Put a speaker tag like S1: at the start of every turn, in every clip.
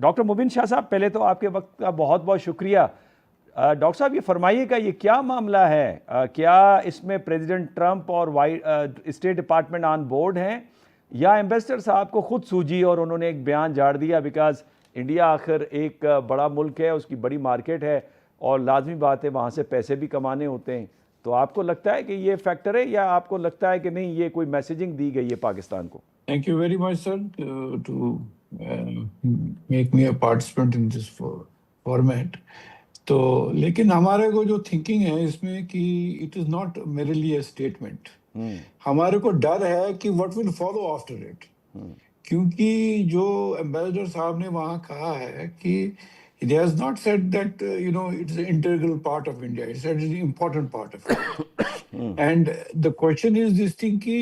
S1: Doctor مبین شاہ صاحب، پہلے تو آپ کے وقت کا بہت بہت شکریہ. ڈاکٹر صاحب یہ فرمائیے گا، یہ کیا معاملہ ہے؟ کیا اس میں پریزیڈنٹ ٹرمپ اور اسٹیٹ ڈپارٹمنٹ آن بورڈ ہیں، یا ایمبیسڈر صاحب کو خود سوجی اور انہوں نے ایک بیان جھاڑ دیا؟ بیکاز انڈیا آخر ایک بڑا ملک ہے، اس کی بڑی مارکیٹ ہے، اور لازمی بات ہے وہاں سے پیسے بھی کمانے ہوتے ہیں. تو آپ کو لگتا ہے کہ یہ فیکٹر ہے، یا آپ کو لگتا ہے کہ نہیں یہ کوئی میسیجنگ دی گئی ہے پاکستان کو؟
S2: Thank you very much, sir, to make me a participant in this format. تو لیکن ہمارے کو جو تھنکنگ ہے اس میں کہ it is not میرلی a statement. ہمارے کو ڈر ہے کہ what will follow after it, کیونکہ جو ایمبیسڈر صاحب نے وہاں کہا ہے کہ he has not said that it's an integral part of India. He said it's an important part of India. And the question is this thing کہ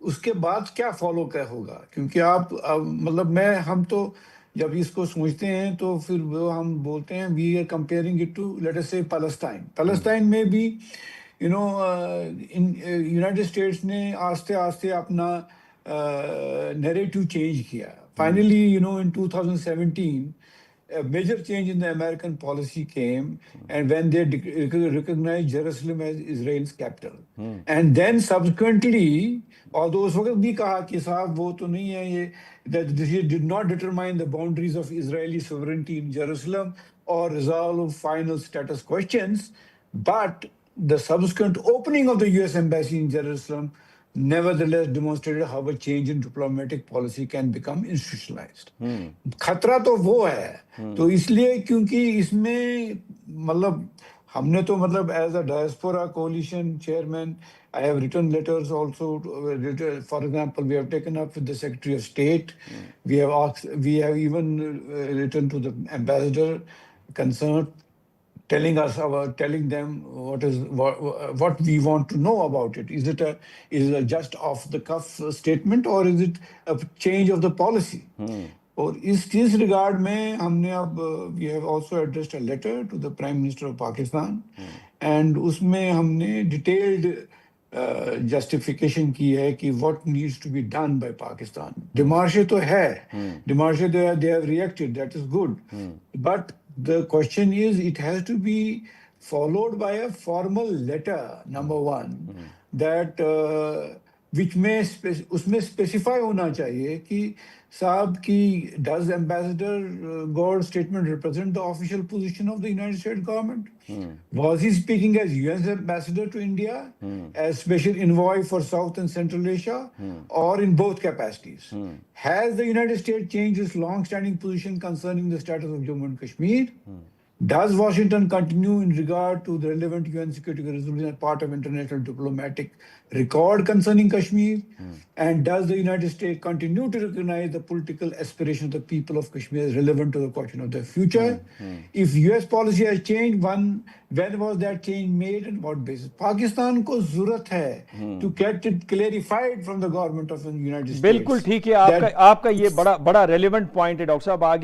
S2: اس کے بعد کیا فالو کیا ہوگا، کیونکہ آپ مطلب ہم تو جب اس کو سوچتے ہیں تو پھر وہ ہم بولتے ہیں we are comparing it to let اس سے پیلسٹائن میں بھی یونائٹیڈ اسٹیٹس نے آہستہ آہستہ اپنا نیریٹو چینج کیا. Finally in 2017 a major change in the American policy came, and when they recognized Jerusalem as Israel's capital. And then subsequently, although اس وقت بھی کہا کہ صاحب وہ تو نہیں ہے یہ that this did not determine the boundaries of Israeli sovereignty in Jerusalem or resolve final status questions, but the subsequent opening of the US embassy in Jerusalem nevertheless demonstrated how a change in diplomatic policy can become institutionalized. خطرہ تو وہ ہے. تو اس لیے کیونکہ اس میں مطلب ہم نے تو مطلب as a diaspora coalition chairman I have written letters also. For example, we have taken up with the Secretary of State. We have even written to the ambassador concerned, telling them what we want to know about it. Is it a just off the cuff statement, or is it a change of the policy? اور اس regard میں ہم نے اب we have also addressed a letter to the Prime Minister of Pakistan, and اس میں ہم نے detailed justification کی ہے کہ what needs to be done by Pakistan. ڈیمارشے تو ہے، ڈیمارشے they have reacted, that is good, but the question is it has to be followed by a formal letter, number one, that which میں اس میں specify ہونا چاہیے کہ صاحب کی does Ambassador Gord's statement represent the official position of the United States government? Was he speaking as US ambassador to India, as special envoy for South and Central Asia, or in both capacities? Has the United States changed its long-standing position concerning the status of Jammu and Kashmir? Does Washington continue in regard to the relevant UN Security Resolution as part of international diplomatic record concerning Kashmir? And does the United States continue to recognize the political aspirations of the people of Kashmir as relevant to the question of their future? If US policy has changed, when was that change made and what basis? Pakistan کو ضرورت ہے to get it clarified from the government of the United States.
S1: بالکل ٹھیک ہے، آپ کا یہ بڑا ریلیونٹ پوائنٹ ہے ڈاکٹر صاحب. آگے